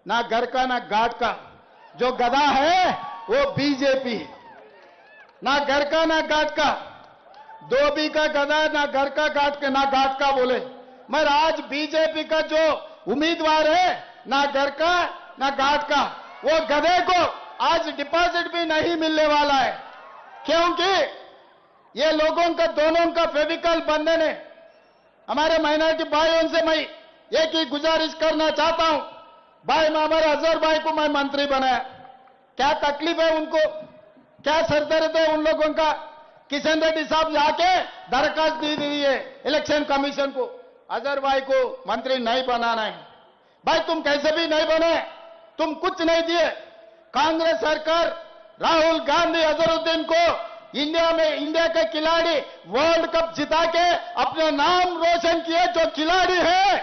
ना घर का ना घाट का। जो गधा है वो बीजेपी, ना घर का ना घाट का। धोबी का गधा, ना घर का घाट का, ना घाट का बोले। मगर आज बीजेपी का जो उम्मीदवार है, ना घर का ना घाट का, वो गधे को आज डिपॉजिट भी नहीं मिलने वाला है। क्योंकि ये लोगों का, दोनों का फेविकल बंधन है। हमारे माइनॉरिटी भाइयों से मैं एक ही गुजारिश करना चाहता हूं, भाई मैं हमारे अजहर भाई को मैं मंत्री बनाया, क्या तकलीफ है उनको, क्या सरदर्द है उन लोगों का? किशन रेड्डी साहब जाके दरखास्त दी दी है इलेक्शन कमीशन को, अजहर भाई को मंत्री नहीं बनाना है। भाई तुम कैसे भी नहीं बने, तुम कुछ नहीं दिए। कांग्रेस सरकार राहुल गांधी अजहरुद्दीन को इंडिया के खिलाड़ी वर्ल्ड कप जिता के अपने नाम रोशन किए। जो खिलाड़ी है,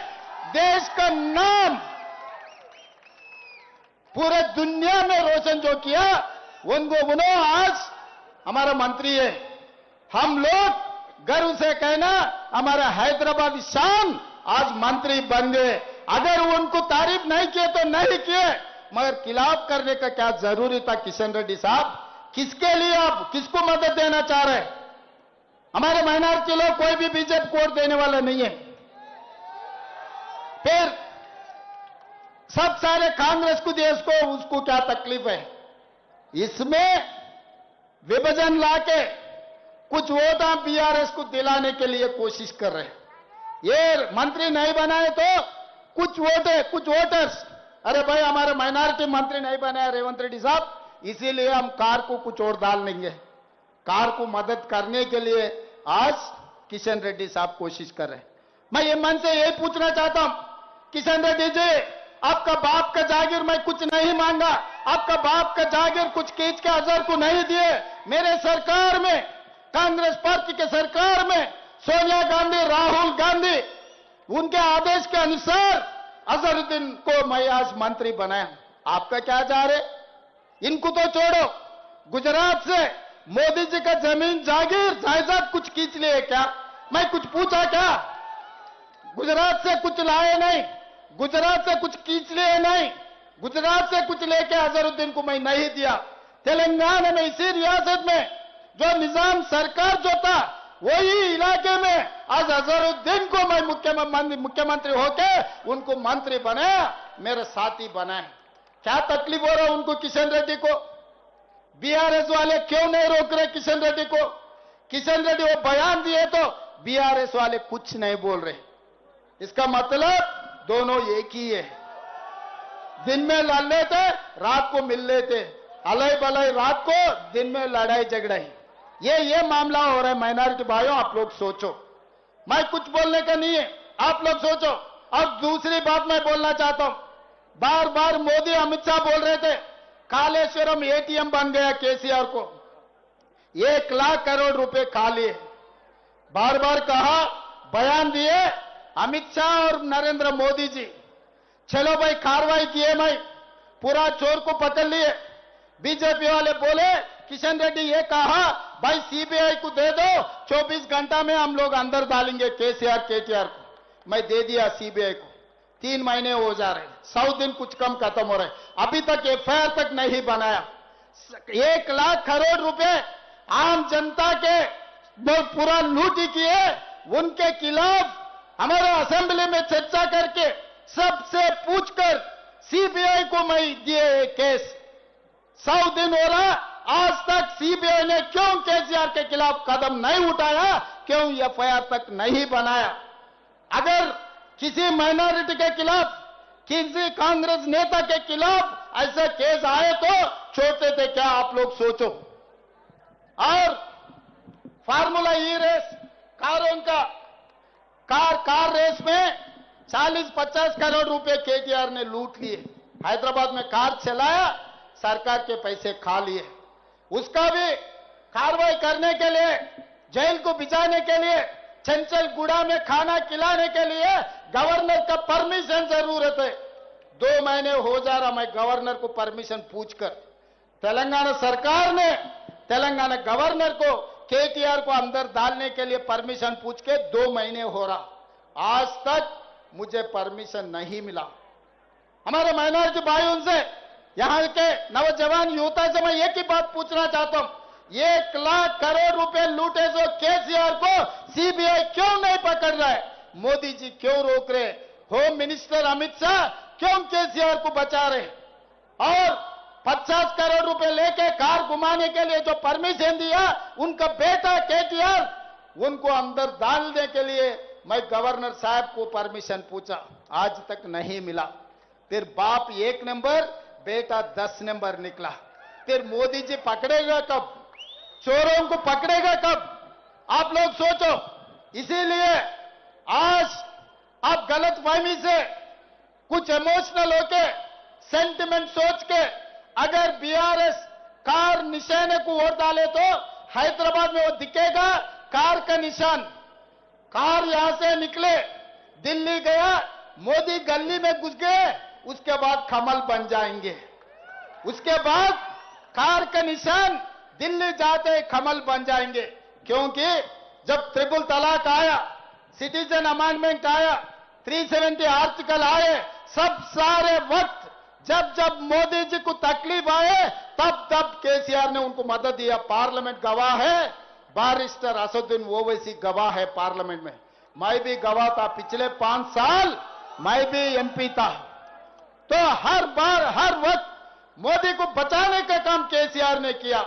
देश का नाम पूरे दुनिया में रोशन जो किया, उन्होंने आज हमारा मंत्री है। हम लोग गर्व से कहना, हमारा हैदराबाद शान आज मंत्री बन गए। अगर उनको तारीफ नहीं किए तो नहीं किए, मगर खिलाफ करने का क्या जरूरी था? किशन रेड्डी साहब, किसके लिए आप किसको मदद देना चाह रहे हैं? हमारे माइनॉरिटी लोग कोई भी बीजेपी को वोट देने वाला नहीं है। फिर सब सारे कांग्रेस को, देश को, उसको क्या तकलीफ है? इसमें विभाजन लाके कुछ वोट आप बीआरएस को दिलाने के लिए कोशिश कर रहे हैं। ये मंत्री नहीं बनाए तो कुछ वोट है, कुछ वोटर्स, अरे भाई हमारे माइनॉरिटी मंत्री नहीं बनाया रेवंत रेड्डी साहब, इसीलिए हम कार को कुछ और डाल देंगे। कार को मदद करने के लिए आज किशन रेड्डी साहब कोशिश कर रहे हैं। मैं ये मन से यही पूछना चाहता हूं, किशन रेड्डी जी, आपका बाप का जागीर मैं कुछ नहीं मांगा, आपका बाप का जागीर कुछ खींच के अजहर को नहीं दिए। मेरे सरकार में, कांग्रेस पार्टी के सरकार में सोनिया गांधी, राहुल गांधी, उनके आदेश के अनुसार अजहरुद्दीन को मैं आज मंत्री बनाया। आपका क्या जा रहे? इनको तो छोड़ो, गुजरात से मोदी जी का जमीन जागीर जायदाद कुछ खींच लिए क्या? मैं कुछ पूछा क्या? गुजरात से कुछ लाए नहीं, गुजरात से कुछ खींच लिए नहीं, गुजरात से कुछ लेके अजहरुद्दीन को मैं नहीं दिया। तेलंगाना में, इसी रियासत में जो निजाम सरकार जो था, वही इलाके में आज अजहरुद्दीन को मैं मुख्यमंत्री होके उनको मंत्री बनाया, मेरे साथी बनाए। क्या तकलीफ हो रहा है उनको? किशन रेड्डी को बीआरएस वाले क्यों नहीं रोक रहे किशन रेड्डी को? किशन रेड्डी वो बयान दिए तो बीआरएस वाले कुछ नहीं बोल रहे। इसका मतलब दोनों एक ही है। दिन में लड़ लेते, रात को मिल लेते, अलई बलई रात को, दिन में लड़ाई झगड़ाई। ये मामला हो रहा है। माइनॉरिटी भाइयों, आप लोग सोचो, मैं कुछ बोलने का नहीं है, आप लोग सोचो। अब दूसरी बात मैं बोलना चाहता हूं, बार बार मोदी अमित शाह बोल रहे थे कालेश्वरम एटीएम बन गया केसीआर को, 1 लाख करोड़ रुपए खा लिए। बार बार कहा, बयान दिए अमित शाह और नरेंद्र मोदी जी, चलो भाई कार्रवाई किए, मैं पूरा चोर को पकड़ लिए। बीजेपी वाले बोले, किशन रेड्डी ये कहा भाई सीबीआई को दे दो, 24 घंटा में हम लोग अंदर डालेंगे केसीआर केटीआर को। मैं दे दिया सीबीआई को, 3 महीने हो जा रहे, 100 दिन कुछ कम खत्म हो रहे, अभी तक एफआईआर तक नहीं बनाया। 1 लाख करोड़ रुपए आम जनता के पूरा लूट किए, उनके खिलाफ हमारे असेंबली में चर्चा करके सबसे पूछकर सीबीआई को मैं दिए केस। 100 दिन हो रहा, आज तक सीबीआई ने क्यों केसीआर के खिलाफ कदम नहीं उठाया, क्यों एफआईआर तक नहीं बनाया? अगर किसी माइनॉरिटी के खिलाफ, किसी कांग्रेस नेता के खिलाफ ऐसे केस आए तो छोड़ते थे क्या? आप लोग सोचो। और फार्मूला ई रेस, कारों का कार रेस में 40-50 करोड़ रुपए केटीआर ने लूट लिए। हैदराबाद में कार चलाया, सरकार के पैसे खा लिए। उसका भी कार्रवाई करने के लिए, जेल को बिछाने के लिए, चंचल गुड़ा में खाना खिलाने के लिए गवर्नर का परमिशन जरूरत है। 2 महीने हो जा रहा, मैं गवर्नर को परमिशन पूछकर, तेलंगाना सरकार ने तेलंगाना गवर्नर को केटीआर को अंदर डालने के लिए परमिशन पूछ के 2 महीने हो रहा, आज तक मुझे परमिशन नहीं मिला। हमारे माइनॉरिटी भाइयों से, यहां के नौजवान युवता से मैं एक ही बात पूछना चाहता हूं, 1 लाख करोड़ रुपए लूटे जो केसीआर को सीबीआई क्यों नहीं पकड़ रहा है? मोदी जी क्यों रोक रहे? होम मिनिस्टर अमित शाह क्यों केसीआर को बचा रहे? और 50 करोड़ रुपए लेके कार घुमाने के लिए जो परमिशन दिया, उनका बेटा केटीआर, उनको अंदर डालने के लिए मैं गवर्नर साहब को परमिशन पूछा, आज तक नहीं मिला। फिर बाप 1 नंबर, बेटा 10 नंबर निकला। फिर मोदी जी पकड़ेगा कब? चोरों को पकड़ेगा कब? आप लोग सोचो। इसीलिए आज आप गलतफहमी से, कुछ इमोशनल होके, सेंटिमेंट सोच के अगर बीआरएस कार निशाने को वोट डाले तो हैदराबाद में वो दिखेगा कार का निशान। कार यहां से निकले, दिल्ली गया, मोदी गली में घुस गए, उसके बाद कमल बन जाएंगे। उसके बाद कार का निशान दिल्ली जाते कमल बन जाएंगे। क्योंकि जब ट्रिपल तलाक आया, सिटीजन अमेंडमेंट आया, 370 आर्टिकल आए, सब सारे वक्त जब जब मोदी जी को तकलीफ आए, तब तब केसीआर ने उनको मदद दिया। पार्लियामेंट गवाह है, बैरिस्टर असदुद्दीन ओवैसी गवाह है पार्लियामेंट में। मैं भी गवाह था, पिछले 5 साल मैं भी एमपी था। तो हर बार हर वक्त मोदी को बचाने का काम केसीआर ने किया।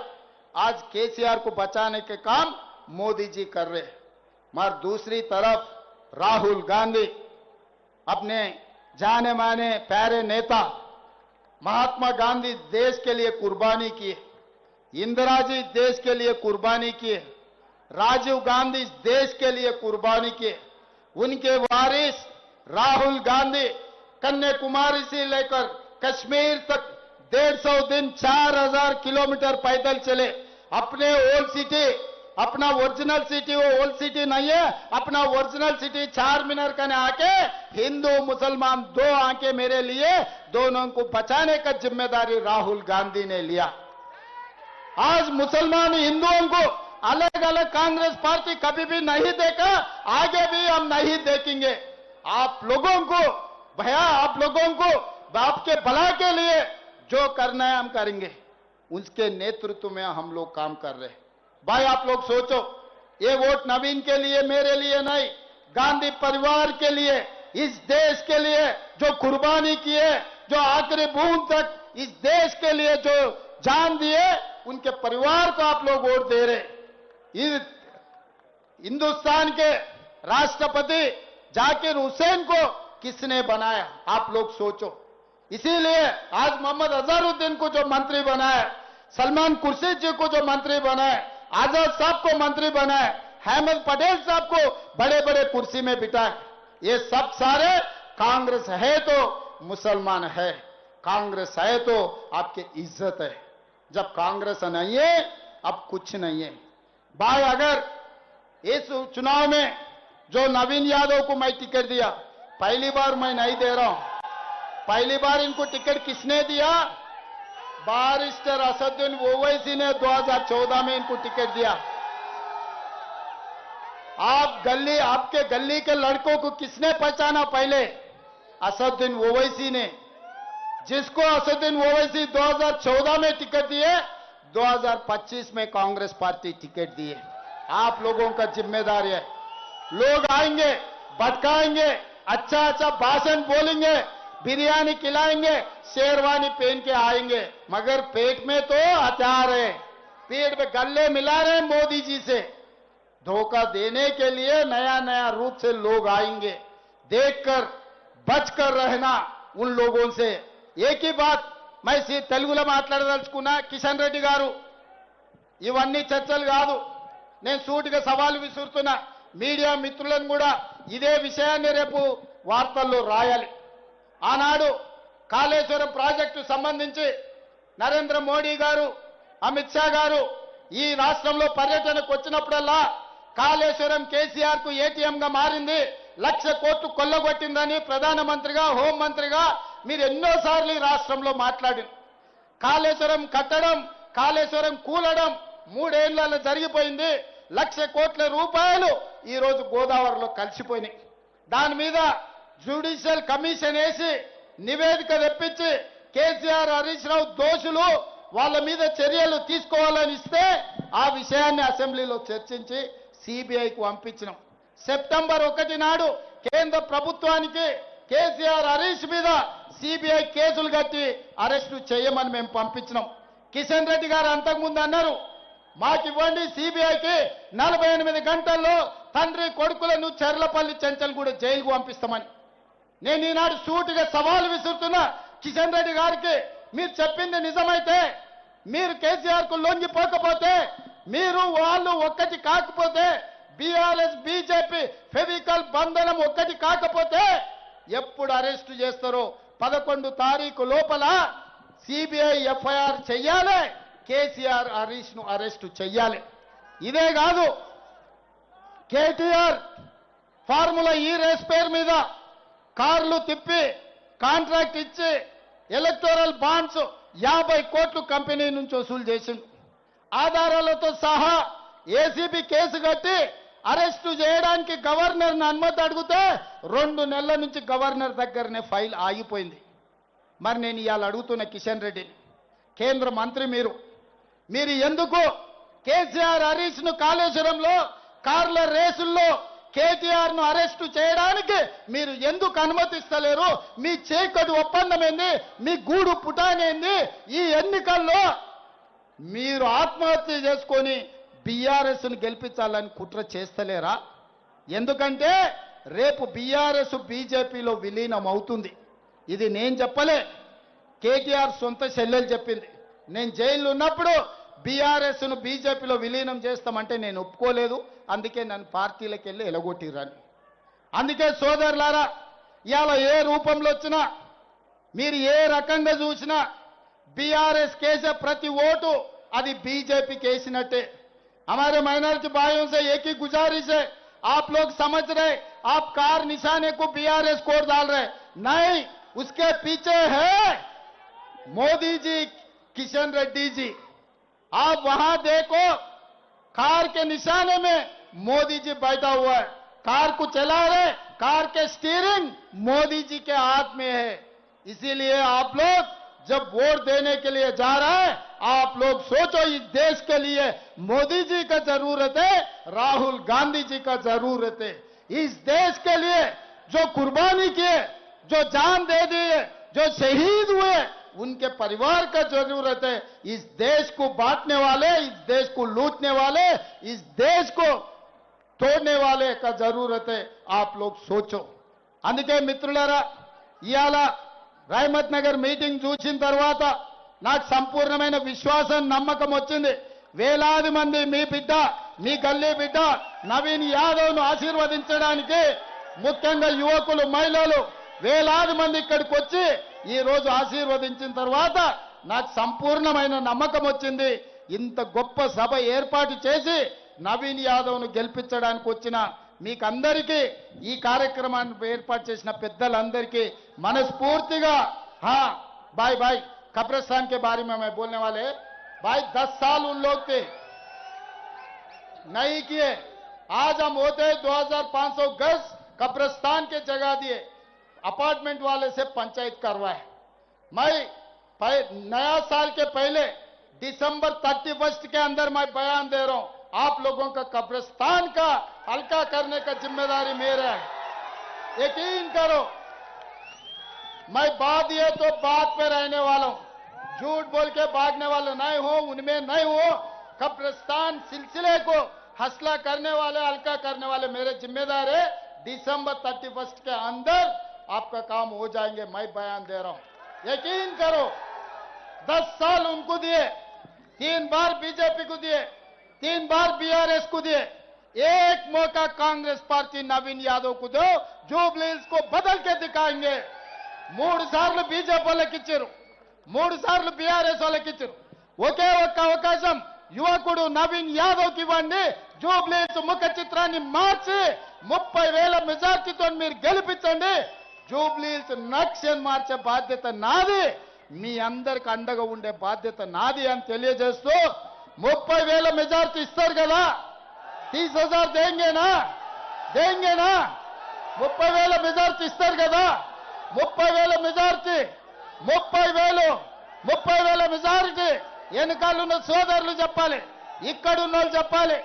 आज केसीआर को बचाने के काम मोदी जी कर रहे। मगर दूसरी तरफ राहुल गांधी अपने जाने माने प्यारे नेता महात्मा गांधी देश के लिए कुर्बानी किए, इंदिरा जी देश के लिए कुर्बानी किए, राजीव गांधी देश के लिए कुर्बानी किए। उनके वारिस राहुल गांधी कन्याकुमारी से लेकर कश्मीर तक 150 दिन 4000 किलोमीटर पैदल चले। अपने ओल्ड सिटी, अपना ओरिजिनल सिटी, वो ओल्ड सिटी नहीं है, अपना ओरिजिनल सिटी 4 मीनार का आके हिंदू मुसलमान 2 आंखें मेरे लिए, दोनों को बचाने का जिम्मेदारी राहुल गांधी ने लिया। आज मुसलमान हिंदुओं को अलग अलग कांग्रेस पार्टी कभी भी नहीं देखा, आगे भी हम नहीं देखेंगे। आप लोगों को भैया, आप लोगों को आपके भला के लिए जो करना है हम करेंगे। उसके नेतृत्व में हम लोग काम कर रहे हैं। भाई आप लोग सोचो, ये वोट नवीन के लिए, मेरे लिए नहीं, गांधी परिवार के लिए, इस देश के लिए जो कुर्बानी किए, जो आखिरी बूंद तक इस देश के लिए जो जान दिए, उनके परिवार को आप लोग वोट दे रहे। हिंदुस्तान के राष्ट्रपति जाकिर हुसैन को किसने बनाया? आप लोग सोचो। इसीलिए आज मोहम्मद अजहरुद्दीन को जो मंत्री बनाया, सलमान खुर्शीद जी को जो मंत्री बनाया, आजाद साहब को मंत्री बनाया, अहमद पटेल साहब को बड़े बड़े कुर्सी में बिठाए, ये सब सारे कांग्रेस है तो मुसलमान है, कांग्रेस है तो आपकी इज्जत है। जब कांग्रेस नहीं है, अब कुछ नहीं है। भाई अगर इस चुनाव में जो नवीन यादव को मैं टिकट दिया, पहली बार मैं नहीं दे रहा हूं, पहली बार इनको टिकट किसने दिया? बैरिस्टर असदुद्दीन ओवैसी ने 2014 में इनको टिकट दिया। आपके गली के लड़कों को किसने पहचाना? पहले असदुद्दीन ओवैसी ने। जिसको असदुद्दीन ओवैसी 2014 में टिकट दिए, 2025 में कांग्रेस पार्टी टिकट दिए। आप लोगों का जिम्मेदारी है। लोग आएंगे, भटकाएंगे, अच्छा अच्छा भाषण बोलेंगे, बिरयानी खिलाएंगे, शेरवानी पहन के आएंगे, मगर पेट में तो हथियार है, पेट में गले मिला रहे मोदी जी से। धोखा देने के लिए नया नया रूप से लोग आएंगे। देखकर बचकर रहना उन लोगों से। एक ही बात मैं తెలుగులో మాట్లాడదలుచుకున్నా, కిషన్ రెడ్డి గారు, ఇవన్నీ చర్చలు కాదు, నేను సూటిగా సవాలు విసురుతున్నా. మీడియా మిత్రులను కూడా ఇదే విషయాన్ని రేపు వార్తల్లో రాయాలి. ఆనాడు కాళేశ్వరం ప్రాజెక్టు సంబంధించి నరేంద్ర మోడీ గారు, అమిత్ షా గారు ఈ రాష్ట్రంలో పర్యటనకు వచ్చినప్పుడల్లా కాళేశ్వరం కేసీఆర్ కు ఏటీఎంగా మారింది, 1,00,000 కోట్లు కొల్లగొట్టిందని ప్రధానమంత్రిగా, హోంమంత్రిగా మీరు ఎన్నోసార్లు ఈ రాష్ట్రంలో మాట్లాడారు. కాళేశ్వరం కట్టడం, కాళేశ్వరం కూలడం 3 ఏళ్లలో జరిగిపోయింది. 1,00,000 కోట్ల రూపాయలు ఈ రోజు గోదావరిలో కలిసిపోయినాయి. దాని మీద జ్యుడిషియల్ కమిషన్ వేసి నివేదిక తెప్పించి కేసీఆర్ హరీష్ రావు దోషులు వాళ్ళ మీద చర్యలు తీసుకోవాలని ఇస్తే ఆ విషయాన్ని అసెంబ్లీలో చర్చించి సిబిఐకి పంపించినాం. సెప్టెంబర్ 1 నాడు కేంద్ర ప్రభుత్వానికి కేసీఆర్ హరీష్ మీద సిబిఐ కేసులు కట్టి అరెస్టు చేయమని మేము పంపించినాం. కిషన్ రెడ్డి గారు అంతకుముందు అన్నారు, మాకు ఇవ్వండి సిబిఐకి 48 గంటల్లో తండ్రి కొడుకులను చెర్లపల్లి చెంచల్గూడ జైలుకు పంపిస్తామని. నేను ఈనాడు సూటిగా సవాలు విసురుతున్నా కిషన్ రెడ్డి గారికి, మీరు చెప్పింది నిజమైతే, మీరు కేసీఆర్ కు లొంగిపోకపోతే, మీరు వాళ్ళు ఒక్కటి కాకపోతే, బీఆర్ఎస్ బీజేపీ ఫెవికల్ బంధనం ఒక్కటి కాకపోతే ఎప్పుడు అరెస్టు చేస్తారో 11 తారీఖు లోపల సిబిఐ ఎఫ్ఐఆర్ చెయ్యాలి, కేసీఆర్ హరీష్ ను అరెస్టు చెయ్యాలి. ఇదే కాదు, కేటీఆర్ ఫార్ములా ఈ రేస్ పేరు మీద కార్లు తిప్పి కాంట్రాక్ట్ ఇచ్చి ఎలక్టోరల్ బాండ్స్ 50 కోట్లు కంపెనీ నుంచి వసూలు చేసిండు. ఆధారాలతో సహా ఏసీబీ కేసు కట్టి అరెస్టు చేయడానికి గవర్నర్ని అనుమతి అడిగితే 2 నెలల నుంచి గవర్నర్ దగ్గరనే ఫైల్ ఆగిపోయింది. మరి నేను ఇవాళ అడుగుతున్న కిషన్ రెడ్డిని, కేంద్ర మంత్రి మీరు ఎందుకు కేసీఆర్ హరీష్ ను కాళేశ్వరంలో కార్ల రేసుల్లో కేటీఆర్ ను అరెస్టు చేయడానికి మీరు ఎందుకు అనుమతిస్తలేరు? మీ చేకడు ఒప్పందం ఏంది? మీ గూడు పుటానేంది? ఈ ఎన్నికల్లో మీరు ఆత్మహత్య చేసుకొని బీఆర్ఎస్ ను గెలిపించాలని కుట్ర చేస్తలేరా? ఎందుకంటే రేపు బీఆర్ఎస్ బీజేపీలో విలీనం అవుతుంది. ఇది నేను చెప్పలే, కేటీఆర్ సొంత చెల్లెలు చెప్పింది. నేను జైల్లో ఉన్నప్పుడు బీఆర్ఎస్ ను బీజేపీలో విలీనం చేస్తామంటే నేను ఒప్పుకోలేదు, అందుకే నన్ను పార్టీలకు వెళ్ళి ఎలగొట్టిరని. అందుకే సోదరులారా, ఇవాళ ఏ రూపంలో వచ్చినా, మీరు ఏ రకంగా చూసినా బీఆర్ఎస్ కేసే ప్రతి ఓటు అది బీजेपी కేసినట్టే. हमारे माइनॉरिटी भाइयों से एक ही गुजारिश है, आप लोग समझ रहे आप कार निशाने को बीआरएस कोड डाल रहे, नहीं, उसके पीछे है मोदी जी, किशन रेड्डी जी. आप वहां देखो, कार के निशाने में मोदी जी बैठा हुआ है, कार को चला रहे, कार के स्टीयरिंग मोदी जी के हाथ में है. इसीलिए आप लोग जब वोट देने के लिए जा रहा है, आप लोग सोचो इस देश के लिए मोदी जी का जरूरत है, राहुल गांधी जी का जरूरत है. इस देश के लिए जो कुर्बानी किए, जो जान दे दिए, जो शहीद हुए, उनके परिवार का जरूरत है. इस देश को बांटने वाले, इस देश को लूटने वाले, इस देश को तोड़ने वाले का जरूरत है. आप लोग सोचो. అందుకే మిత్రులారా, ఇయాల రాయమత్ నగర్ మీటింగ్ చూసిన తర్వాత నాకు సంపూర్ణమైన విశ్వాసం, నమ్మకం వచ్చింది. వేలాది మంది మీ బిడ్డ, మీ గల్లీ బిడ్డ నవీన్ యాదవ్ ను ఆశీర్వదించడానికి, ముఖ్యంగా యువకులు, మహిళలు వేలాది మంది ఇక్కడికి వచ్చి ఈ రోజు ఆశీర్వదించిన తర్వాత నాకు సంపూర్ణమైన నమ్మకం వచ్చింది. ఇంత గొప్ప సభ ఏర్పాటు చేసి నవీన్ యాదవ్ ను గెలిపించడానికి వచ్చిన మీకందరికీ, ఈ కార్యక్రమాన్ని ఏర్పాటు చేసిన పెద్దలందరికీ మనస్ఫూర్తిగా हाँ भाई भाई कब्रिस्तान के बारे में मैं बोलने वाले भाई 10 साल उन लोग थे नहीं किए, आज हम होते 2500 गज कब्रिस्तान के जगह दिए, अपार्टमेंट वाले से पंचायत करवाए. मैं नया साल के पहले दिसंबर 31 के अंदर मैं बयान दे रहा हूं, आप लोगों का कब्रिस्तान का हल्का करने का जिम्मेदारी मेरा है, यकीन करो. मैं बात दिए तो बात पे रहने वाला हूं, झूठ बोल के भागने वाला नहीं हूं, उनमें नहीं हूं. कब्रिस्तान सिलसिले को हौसला करने वाले, हल्का करने वाले मेरे जिम्मेदार है. दिसंबर 31 के अंदर आपका काम हो जाएंगे, मैं बयान दे रहा हूं, यकीन करो. 10 साल उनको दिए, 3 बार बीजेपी को दिए, 3 बार बीआरएस को दिए, एक मौका कांग्रेस पार्टी नवीन यादव को दो, जुबली हिल्स को बदल के दिखाएंगे. 3 సార్లు బీజేపీ వాళ్ళకి ఇచ్చారు, 3 సార్లు బీఆర్ఎస్ వాళ్ళకి ఇచ్చారు. ఒకే ఒక్క అవకాశం యువకుడు నవీన్ యాదవ్కి ఇవ్వండి, జూబ్లీ హిల్స్ ముఖ చిత్రాన్ని మార్చి 30,000 మెజార్టీతో మీరు గెలిపించండి. జూబ్లీ హిల్స్ నక్షన్ మార్చే బాధ్యత నాది, మీ అందరికి అండగా ఉండే బాధ్యత నాది అని తెలియజేస్తూ 30,000 మెజార్టీ ఇస్తారు కదా, 30,000 దేంగేనా 30,000 మెజార్టీ ఇస్తారు కదా, 30,000 మెజారిటీ 30,000 మెజారిటీ వెనకాలన్న సోదరులు చెప్పాలి, ఇక్కడున్న వాళ్ళు చెప్పాలి,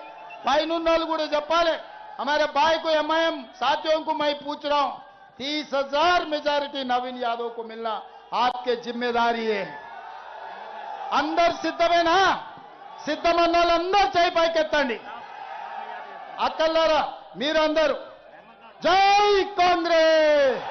పైనున్న వాళ్ళు కూడా చెప్పాలి. हमारे भाई को एमआईएम साथियों को मैं पूछ रहा हूं, 30,000 मेजॉरिटी नवीन यादव को मिलना आपके जिम्मेदारी है. అందరు సిద్ధమేనా? సిద్ధమన్న వాళ్ళందరూ చేయి పైకెత్తండి. అక్కలారా మీరందరూ జై కాంగ్రెస్.